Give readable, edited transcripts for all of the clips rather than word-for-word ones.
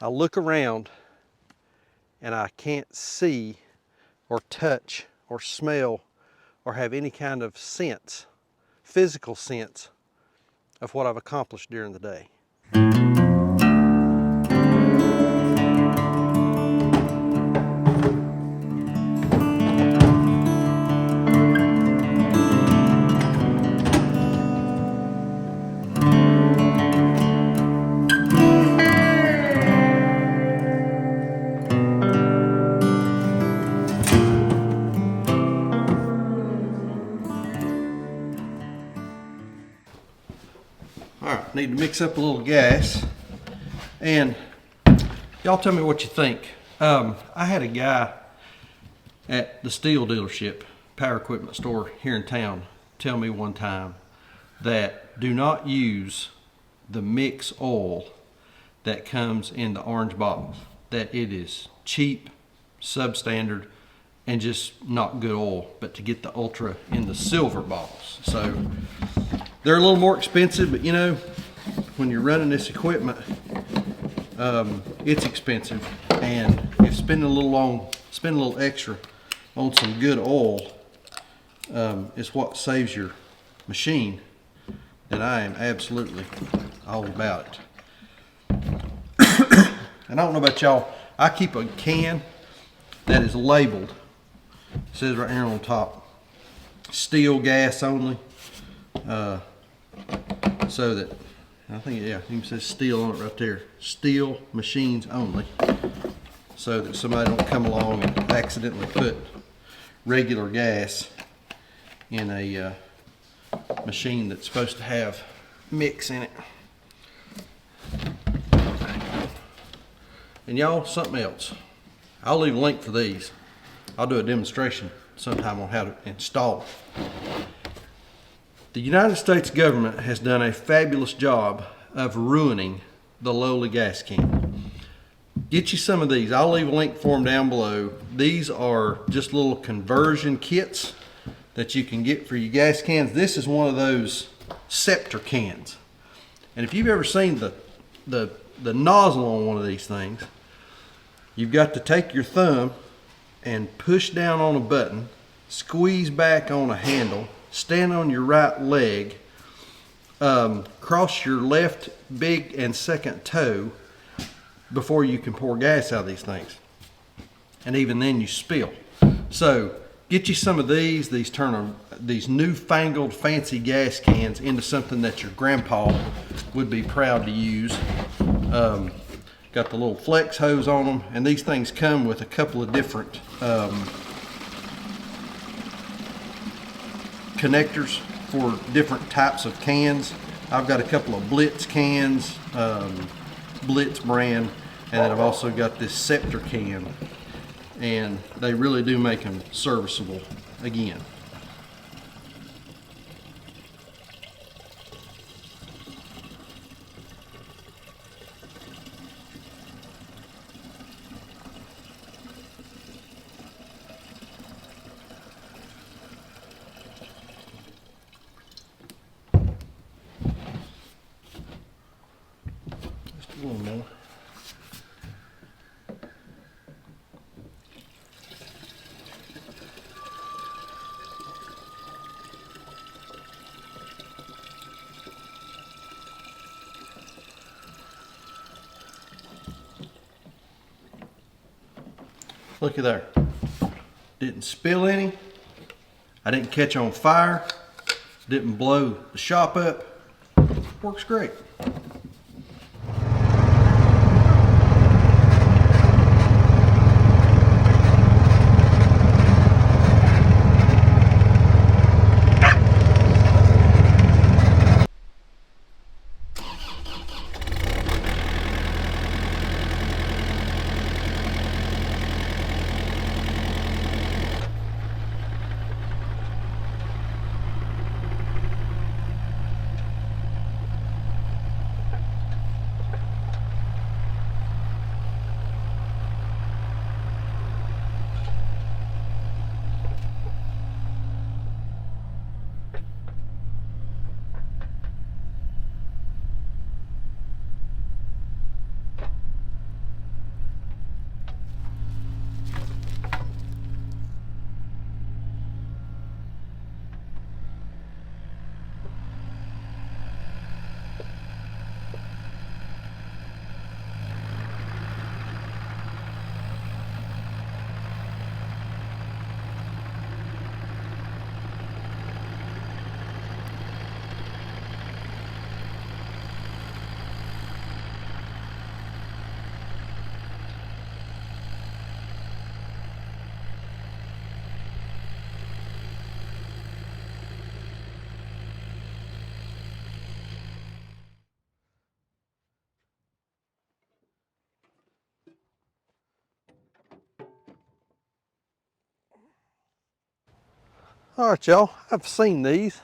I look around and I can't see or touch or smell or have any kind of sense, physical sense of what I've accomplished during the day. Alright, need to mix up a little gas, and y'all tell me what you think. I had a guy at the Stihl dealership, power equipment store here in town, tell me one time that do not use the mix oil that comes in the orange bottles, that it is cheap, substandard, and just not good oil, but to get the ultra in the silver bottles. So they're a little more expensive, but you know, when you're running this equipment, it's expensive, and if spending a little extra on some good oil is what saves your machine, then I am absolutely all about it. And I don't know about y'all, I keep a can that is labeled, it says right here on top, Stihl gas only, so that, I think, yeah, it even says Stihl on it right there, Stihl machines only, so that somebody don't come along and accidentally put regular gas in a machine that's supposed to have mix in it. And y'all, something else. I'll leave a link for these. I'll do a demonstration sometime on how to install it. The United States government has done a fabulous job of ruining the lowly gas can. Get you some of these. I'll leave a link for them down below. These are just little conversion kits that you can get for your gas cans. This is one of those Scepter cans. And if you've ever seen the nozzle on one of these things, you've got to take your thumb and push down on a button, squeeze back on a handle, stand on your right leg, cross your left big and second toe before you can pour gas out of these things. And even then you spill. So get you some of these. These turn these newfangled fancy gas cans into something that your grandpa would be proud to use. Got the little flex hose on them, and these things come with a couple of different connectors for different types of cans. I've got a couple of Blitz cans, Blitz brand, and then I've also got this Scepter can, and they really do make them serviceable again. Just a little more. Looky there. Didn't spill any. I didn't catch on fire. Didn't blow the shop up. Works great. All right, y'all, I've seen these.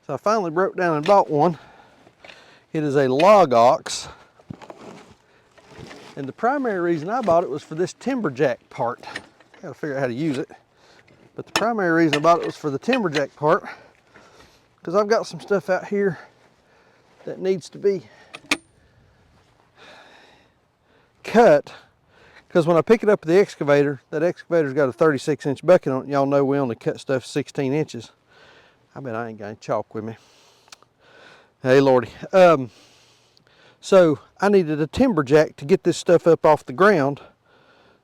So I finally broke down and bought one. It is a log ox. And the primary reason I bought it was for this timberjack part. Gotta figure out how to use it. But the primary reason I bought it was for the timberjack part, because I've got some stuff out here that needs to be cut. Because when I pick it up with the excavator, that excavator's got a 36-inch bucket on it. Y'all know we only cut stuff 16 inches. I bet I ain't got any chalk with me. Hey, Lordy. So I needed a timberjack to get this stuff up off the ground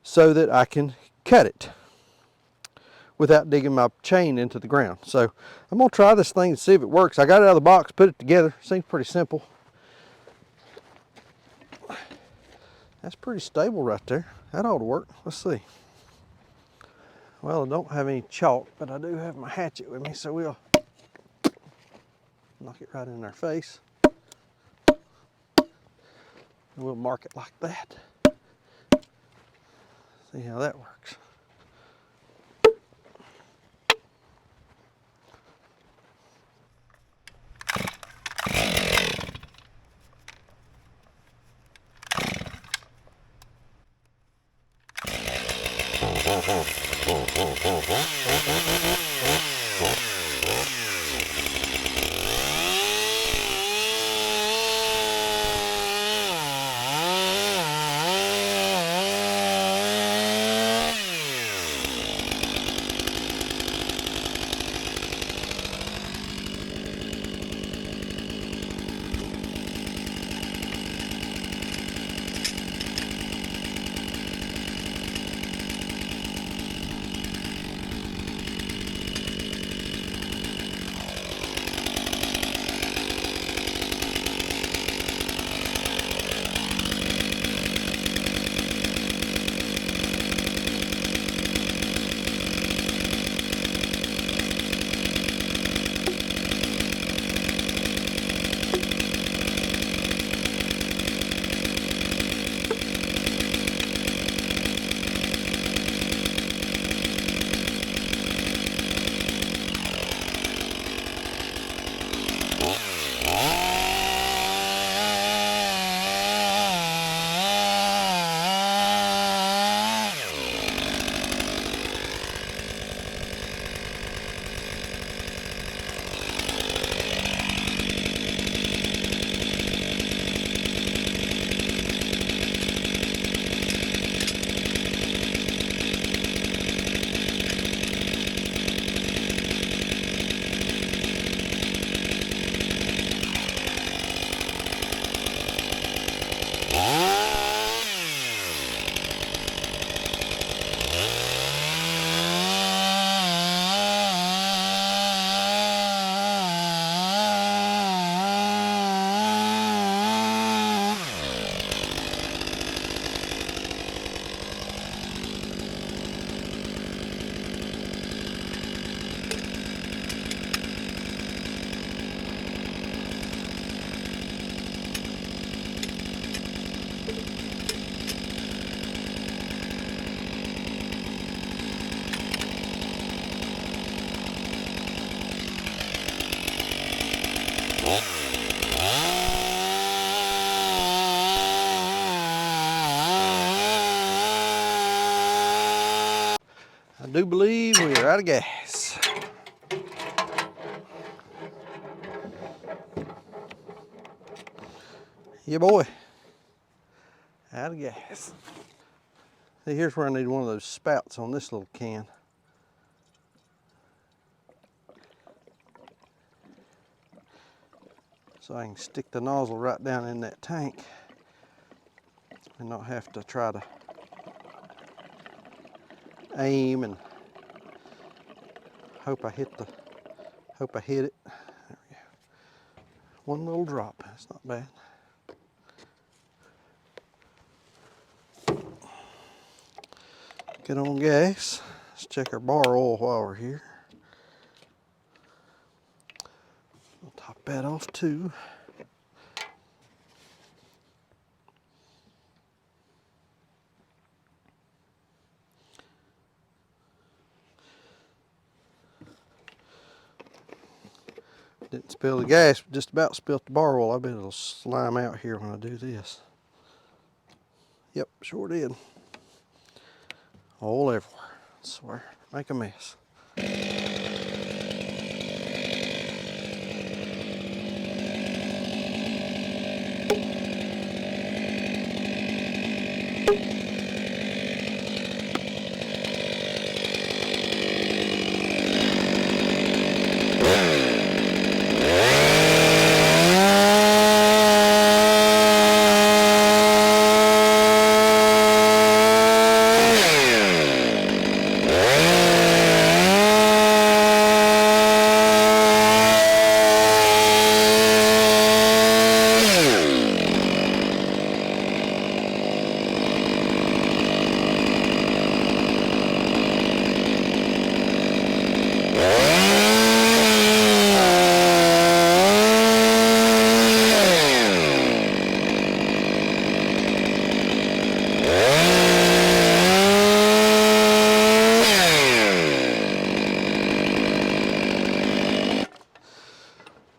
so that I can cut it without digging my chain into the ground. So I'm gonna try this thing and see if it works. I got it out of the box, put it together. Seems pretty simple. That's pretty stable right there. That ought to work. Let's see. Well, I don't have any chalk, but I do have my hatchet with me, so we'll knock it right in their face. And we'll mark it like that. See how that works. I do believe we are out of gas. Yeah, boy. Out of gas. See, here's where I need one of those spouts on this little can. So I can stick the nozzle right down in that tank and not have to try to aim and hope I hit it. There we go. One little drop, that's not bad. Get on gas. Let's check our bar oil while we're here. I'll top that off too. Didn't spill the gas, just about spilt the bar oil. I bet it'll slime out here when I do this. Yep, sure did. All everywhere, I swear. Make a mess.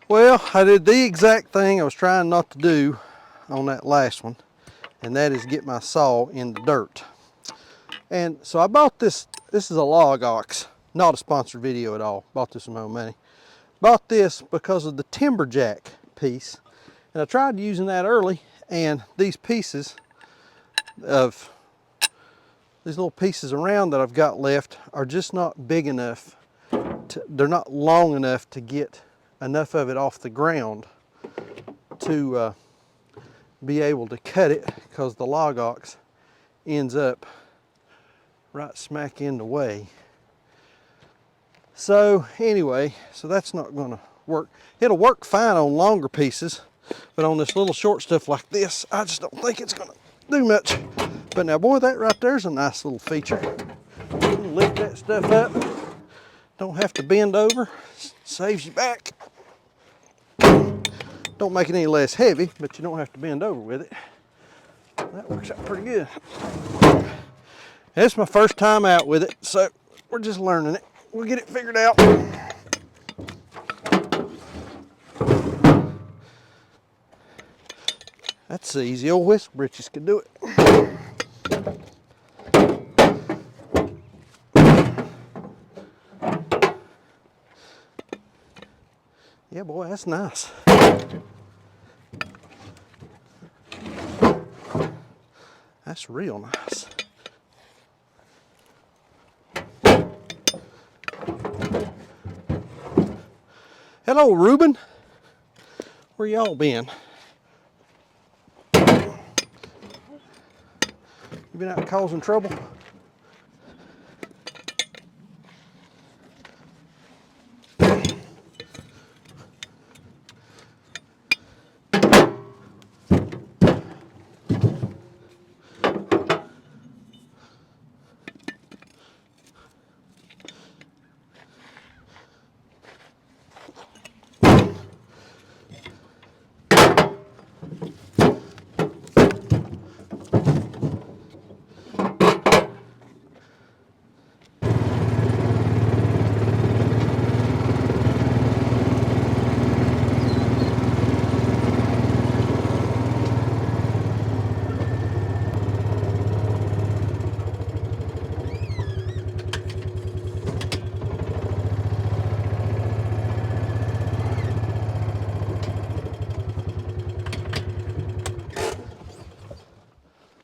Well, I did the exact thing I was trying not to do on that last one, and that is get my saw in the dirt. And so I bought this. This is a log ox, not a sponsored video at all. Bought this with my own money. Bought this because of the timber jack piece, and I tried using that early, and these pieces of these little pieces around that I've got left are just not big enough. They're not long enough to get enough of it off the ground to be able to cut it, because the log ox ends up right smack in the way. So anyway, so that's not going to work. It'll work fine on longer pieces, but on this little short stuff like this, I just don't think it's going to do much. But now, boy, that right there's a nice little feature. You can lift that stuff up, don't have to bend over, saves you back. Don't make it any less heavy, but you don't have to bend over with it. That works out pretty good. It's my first time out with it, so we're just learning it. We'll get it figured out. That's easy. Old whistle britches could do it. Yeah, boy, that's nice. That's real nice. Hello, Reuben. Where y'all been? You been out causing trouble?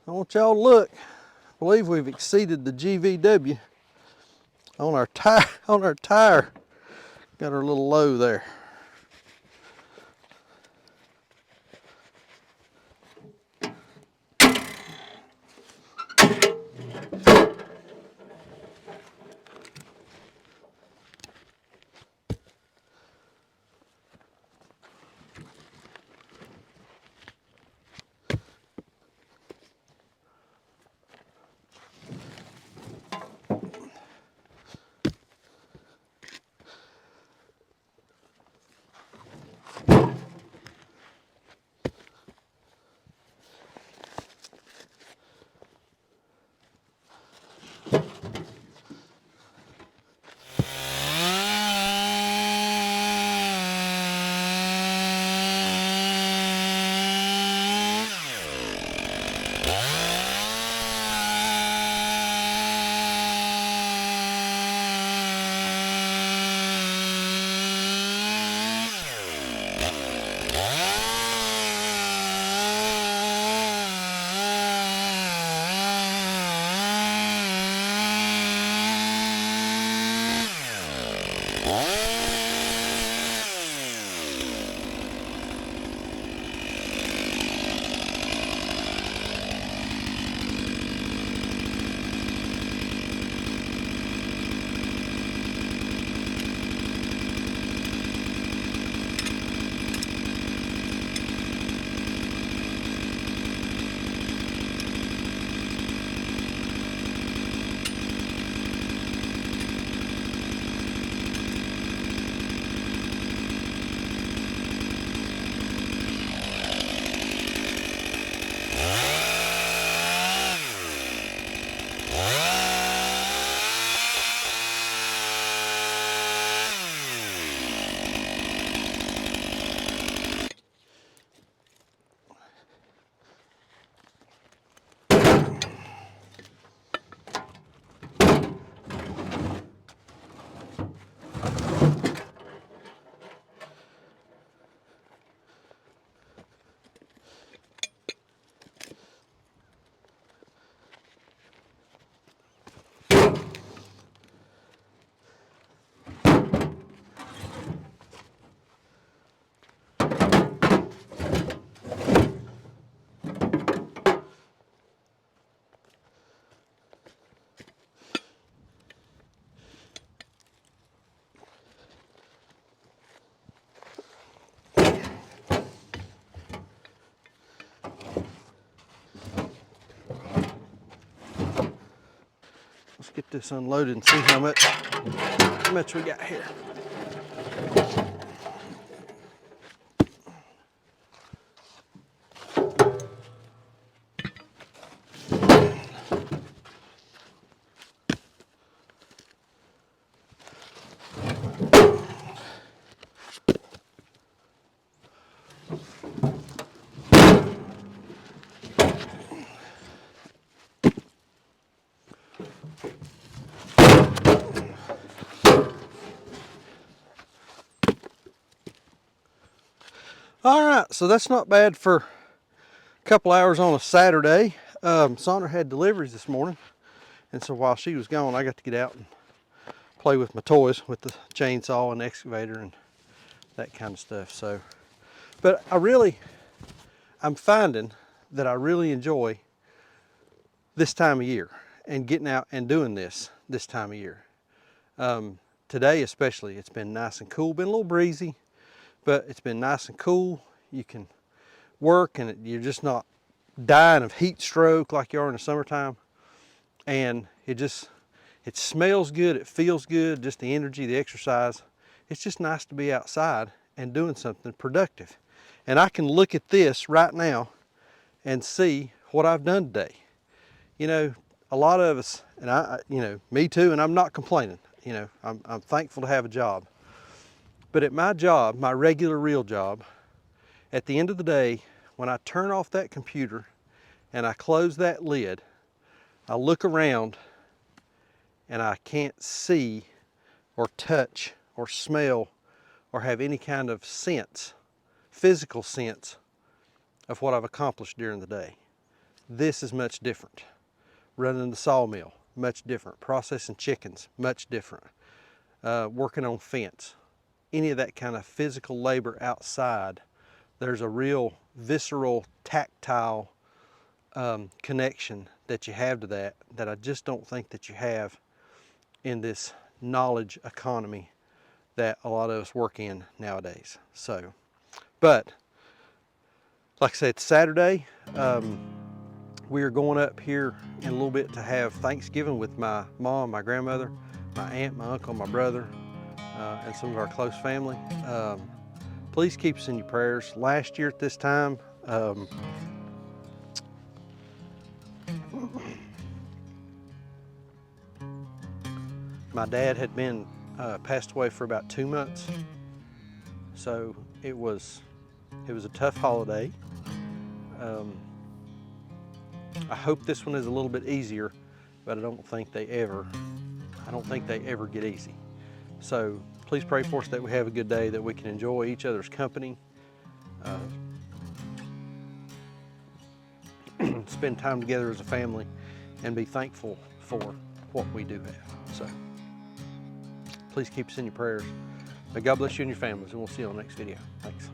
I want y'all to look. I believe we've exceeded the GVW on our tire. Got our little low there. get this unloaded and see how much we got here. All right, so that's not bad for a couple hours on a Saturday. Sandra had deliveries this morning, and so while she was gone, I got to get out and play with my toys, with the chainsaw and excavator and that kind of stuff. So, but I'm finding that I really enjoy this time of year and getting out and doing this time of year. Today especially, it's been nice and cool, been a little breezy, but it's been nice and cool. You can work and you're just not dying of heat stroke like you are in the summertime. And it smells good, it feels good, just the energy, the exercise. It's just nice to be outside and doing something productive. And I can look at this right now and see what I've done today. You know, a lot of us, and me too, and I'm not complaining. You know, I'm thankful to have a job. But at my job, my regular real job, at the end of the day, when I turn off that computer and I close that lid, I look around and I can't see or touch or smell or have any kind of sense, physical sense of what I've accomplished during the day. This is much different. Running the sawmill, much different. Processing chickens, much different. Working on fence, any of that kind of physical labor outside, there's a real visceral, tactile connection that you have to that I just don't think that you have in this knowledge economy that a lot of us work in nowadays. So, but like I said, it's Saturday. We are going up here in a little bit to have Thanksgiving with my mom, my grandmother, my aunt, my uncle, my brother, and some of our close family. Please keep us in your prayers. Last year at this time, my dad had been passed away for about 2 months, so it was a tough holiday. I hope this one is a little bit easier, but I don't think they ever get easy. So please pray for us that we have a good day, that we can enjoy each other's company, spend time together as a family, and be thankful for what we do have. So please keep us in your prayers. May God bless you and your families, and we'll see you on the next video. Thanks.